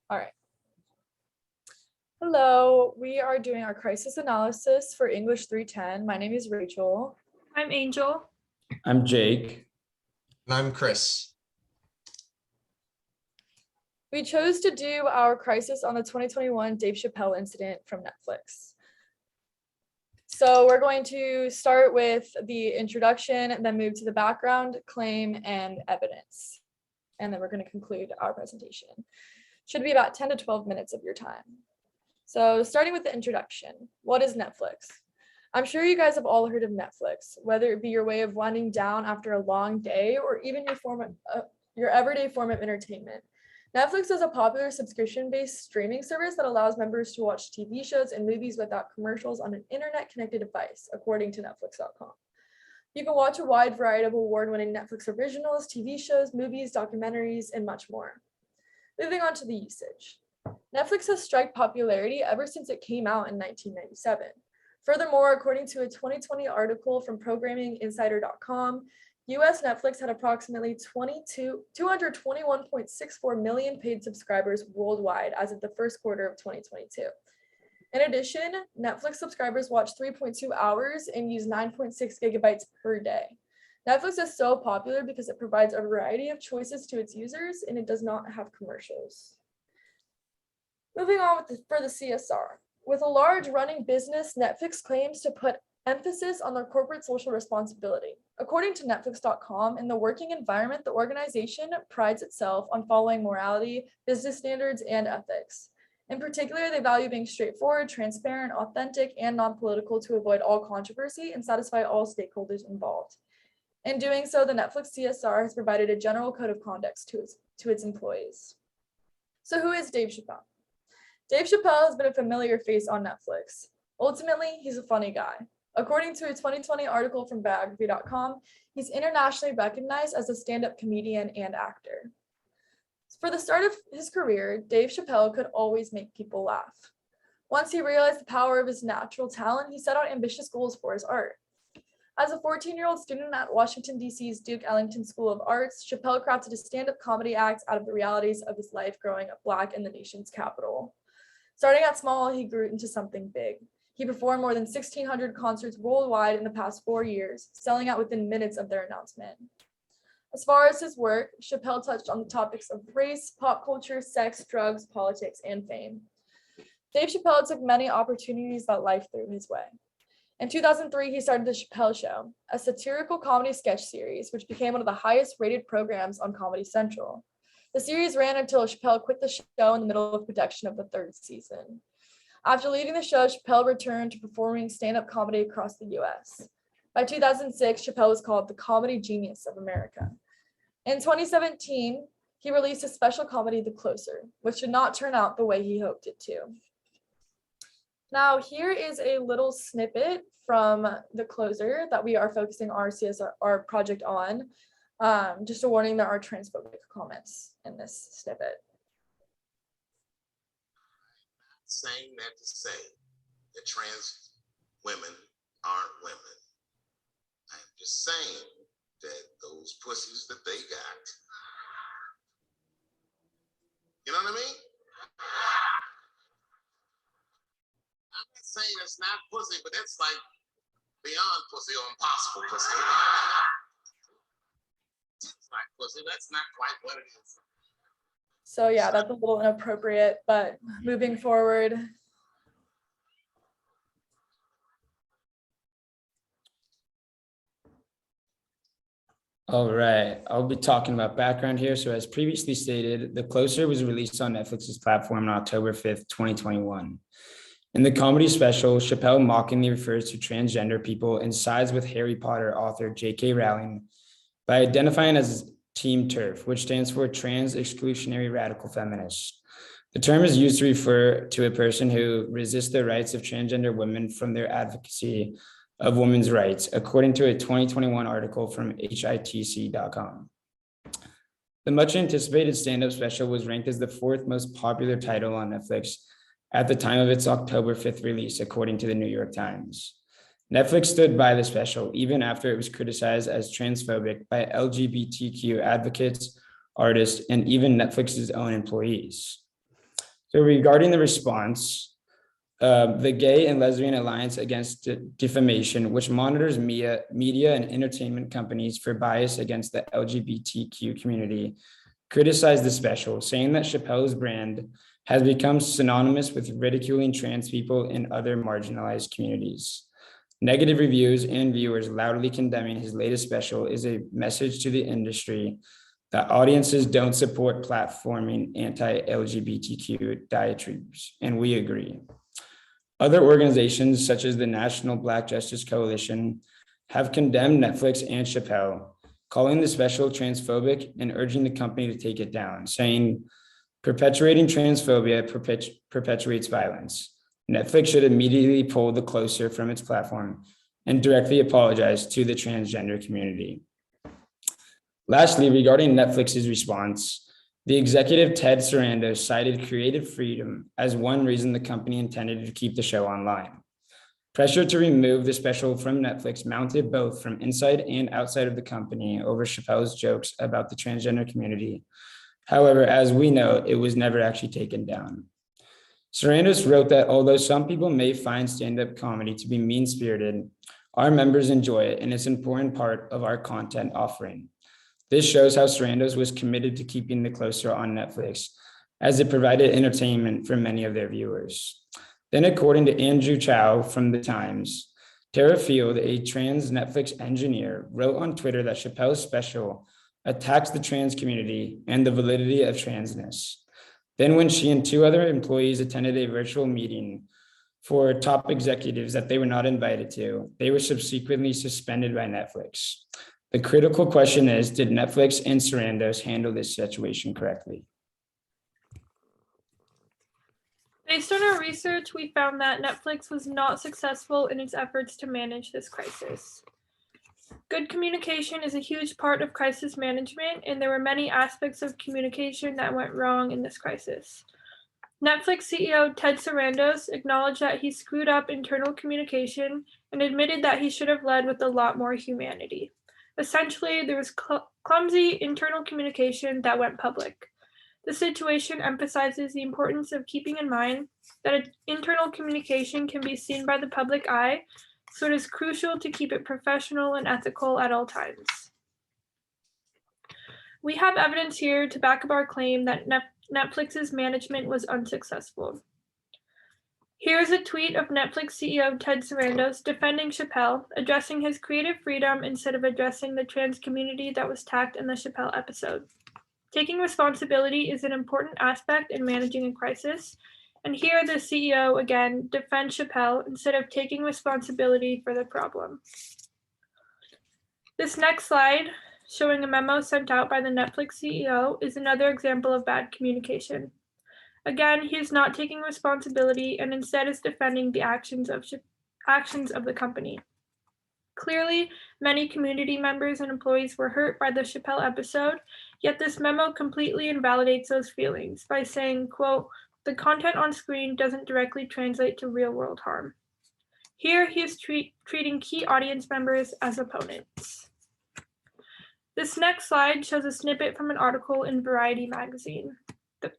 All right. Hello, we are doing our crisis analysis for English 310. My name is Rachel. I'm Angel. I'm Jake. And I'm Chris. We chose to do our crisis on the 2021 Dave Chappelle incident from Netflix. So we're going to start with the introduction and then move to the background, claim, and evidence. And then we're going to conclude our presentation. Should be about 10 to 12 minutes of your time. So starting with the introduction, what is Netflix? I'm sure you guys have all heard of Netflix, whether it be your way of winding down after a long day or even your everyday form of entertainment. Netflix is a popular subscription-based streaming service that allows members to watch TV shows and movies without commercials on an internet-connected device, according to Netflix.com. You can watch a wide variety of award-winning Netflix originals, TV shows, movies, documentaries, and much more. Moving on to the usage. Netflix has struck popularity ever since it came out in 1997. Furthermore, according to a 2020 article from ProgrammingInsider.com, US Netflix had approximately 221.64 million paid subscribers worldwide as of the first quarter of 2022. In addition, Netflix subscribers watch 3.2 hours and use 9.6 gigabytes per day. Netflix is so popular because it provides a variety of choices to its users and it does not have commercials. Moving on for the CSR. With a large running business, Netflix claims to put emphasis on their corporate social responsibility. According to Netflix.com, in the working environment, the organization prides itself on following morality, business standards, and ethics. In particular, they value being straightforward, transparent, authentic, and non-political to avoid all controversy and satisfy all stakeholders involved. In doing so, the Netflix CSR has provided a general code of conduct to its employees. So who is Dave Chappelle? Dave Chappelle has been a familiar face on Netflix. Ultimately, he's a funny guy. According to a 2020 article from Biography.com, he's internationally recognized as a stand-up comedian and actor. For the start of his career, Dave Chappelle could always make people laugh. Once he realized the power of his natural talent, he set out ambitious goals for his art. As a 14-year-old student at Washington, D.C.'s Duke Ellington School of Arts, Chappelle crafted a stand-up comedy act out of the realities of his life growing up Black in the nation's capital. Starting out small, he grew into something big. He performed more than 1,600 concerts worldwide in the past 4 years, selling out within minutes of their announcement. As far as his work, Chappelle touched on the topics of race, pop culture, sex, drugs, politics, and fame. Dave Chappelle took many opportunities that life threw his way. In 2003, he started The Chappelle Show, a satirical comedy sketch series, which became one of the highest rated programs on Comedy Central. The series ran until Chappelle quit the show in the middle of production of the third season. After leaving the show, Chappelle returned to performing stand-up comedy across the US. By 2006, Chappelle was called the comedy genius of America. In 2017, he released a special comedy, The Closer, which did not turn out the way he hoped it to. Now, here is a little snippet from The Closer that we are focusing our CSR project on. Just a warning, there are transphobic comments in this snippet. Saying that to say that trans women aren't women. I'm just saying that those pussies that they got, you know what I mean? I'm not saying it's not pussy, but that's like beyond pussy or impossible pussy. It's like pussy, that's not quite what it is. So yeah, that's a little inappropriate, but moving forward. All right, I'll be talking about background here. So as previously stated, The Closer was released on Netflix's platform on October 5th, 2021. In the comedy special, Chappelle mockingly refers to transgender people and sides with Harry Potter author J.K. Rowling by identifying as Team TERF, which stands for Trans Exclusionary Radical Feminists. The term is used to refer to a person who resists the rights of transgender women from their advocacy of women's rights, according to a 2021 article from HITC.com. The much anticipated stand-up special was ranked as the 4th most popular title on Netflix at the time of its October 5th release, according to the New York Times. Netflix stood by the special even after it was criticized as transphobic by LGBTQ advocates, artists, and even Netflix's own employees. So regarding the response, the Gay and Lesbian Alliance Against Defamation, which monitors media and entertainment companies for bias against the LGBTQ community, criticized the special, saying that Chappelle's brand has become synonymous with ridiculing trans people in other marginalized communities. Negative reviews and viewers loudly condemning his latest special is a message to the industry that audiences don't support platforming anti-LGBTQ diatribes, and we agree. Other organizations, such as the National Black Justice Coalition, have condemned Netflix and Chappelle, calling the special transphobic and urging the company to take it down, saying, perpetuating transphobia perpetuates violence. Netflix should immediately pull the Closer from its platform and directly apologize to the transgender community. Lastly, regarding Netflix's response, the executive Ted Sarandos cited creative freedom as one reason the company intended to keep the show online. Pressure to remove the special from Netflix mounted both from inside and outside of the company over Chappelle's jokes about the transgender community. However, as we know, it was never actually taken down. Sarandos wrote that although some people may find stand-up comedy to be mean-spirited, our members enjoy it and it's an important part of our content offering. This shows how Sarandos was committed to keeping the Closer on Netflix, as it provided entertainment for many of their viewers. Then, according to Andrew Chow from The Times, Tara Field, a trans Netflix engineer, wrote on Twitter that Chappelle's special attacks the trans community and the validity of transness. Then, when she and two other employees attended a virtual meeting for top executives that they were not invited to, they were subsequently suspended by Netflix. The critical question is, did Netflix and Sarandos handle this situation correctly? Based on our research, we found that Netflix was not successful in its efforts to manage this crisis. Good communication is a huge part of crisis management, and there were many aspects of communication that went wrong in this crisis. Netflix CEO Ted Sarandos acknowledged that he screwed up internal communication and admitted that he should have led with a lot more humanity. Essentially, there was clumsy internal communication that went public. The situation emphasizes the importance of keeping in mind that internal communication can be seen by the public eye, so it is crucial to keep it professional and ethical at all times. We have evidence here to back up our claim that Netflix's management was unsuccessful. Here is a tweet of Netflix CEO Ted Sarandos defending Chappelle, addressing his creative freedom instead of addressing the trans community that was attacked in the Chappelle episode. Taking responsibility is an important aspect in managing a crisis, and here the CEO again defends Chappelle instead of taking responsibility for the problem. This next slide, showing a memo sent out by the Netflix CEO, is another example of bad communication. Again, he is not taking responsibility and instead is defending the actions of the company. Clearly, many community members and employees were hurt by the Chappelle episode, yet this memo completely invalidates those feelings by saying, quote, "The content on screen doesn't directly translate to real-world harm." Here, he is treating key audience members as opponents. This next slide shows a snippet from an article in Variety magazine.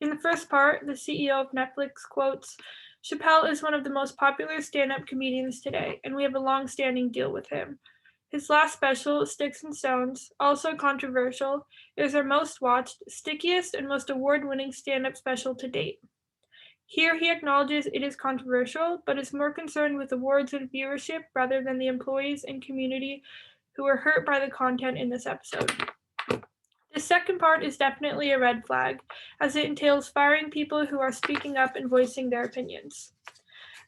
In the first part, the CEO of Netflix quotes, "Chappelle is one of the most popular stand-up comedians today, and we have a long-standing deal with him. His last special, Sticks and Stones, also controversial, is our most watched, stickiest, and most award-winning stand-up special to date." Here he acknowledges it is controversial, but is more concerned with awards and viewership rather than the employees and community who were hurt by the content in this episode. The second part is definitely a red flag, as it entails firing people who are speaking up and voicing their opinions.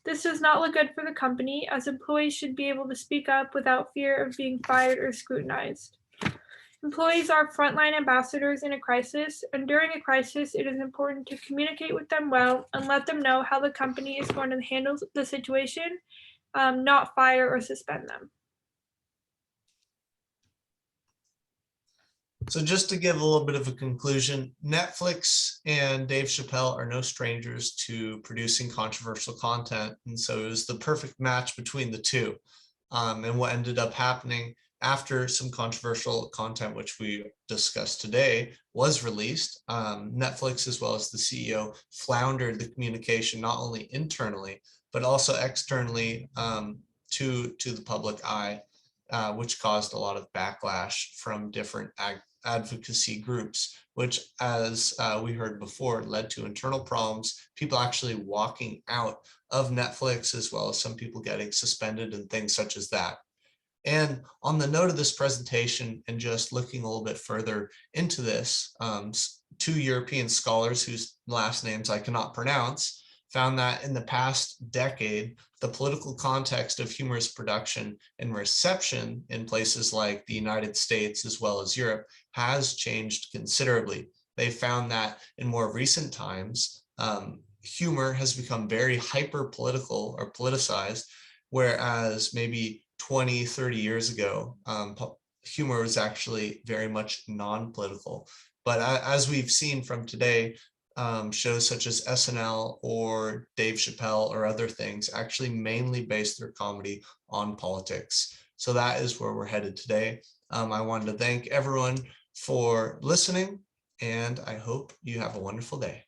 This does not look good for the company, as employees should be able to speak up without fear of being fired or scrutinized. Employees are frontline ambassadors in a crisis, and during a crisis, it is important to communicate with them well and let them know how the company is going to handle the situation, not fire or suspend them. So just to give a little bit of a conclusion, Netflix and Dave Chappelle are no strangers to producing controversial content. And so it was the perfect match between the two. And what ended up happening after some controversial content, which we discussed today, was released, Netflix, as well as the CEO, floundered the communication not only internally, but also externally to the public eye, which caused a lot of backlash from different advocacy groups, which, as we heard before, led to internal problems, people actually walking out of Netflix, as well as some people getting suspended and things such as that. And on the note of this presentation, and just looking a little bit further into this, two European scholars whose last names I cannot pronounce found that in the past decade, the political context of humorous production and reception in places like the United States as well as Europe has changed considerably. They found that in more recent times, humor has become very hyper political or politicized, whereas maybe 20, 30 years ago, humor was actually very much non-political. But as we've seen from today, shows such as SNL or Dave Chappelle or other things actually mainly base their comedy on politics. So that is where we're headed today. I wanted to thank everyone for listening, and I hope you have a wonderful day.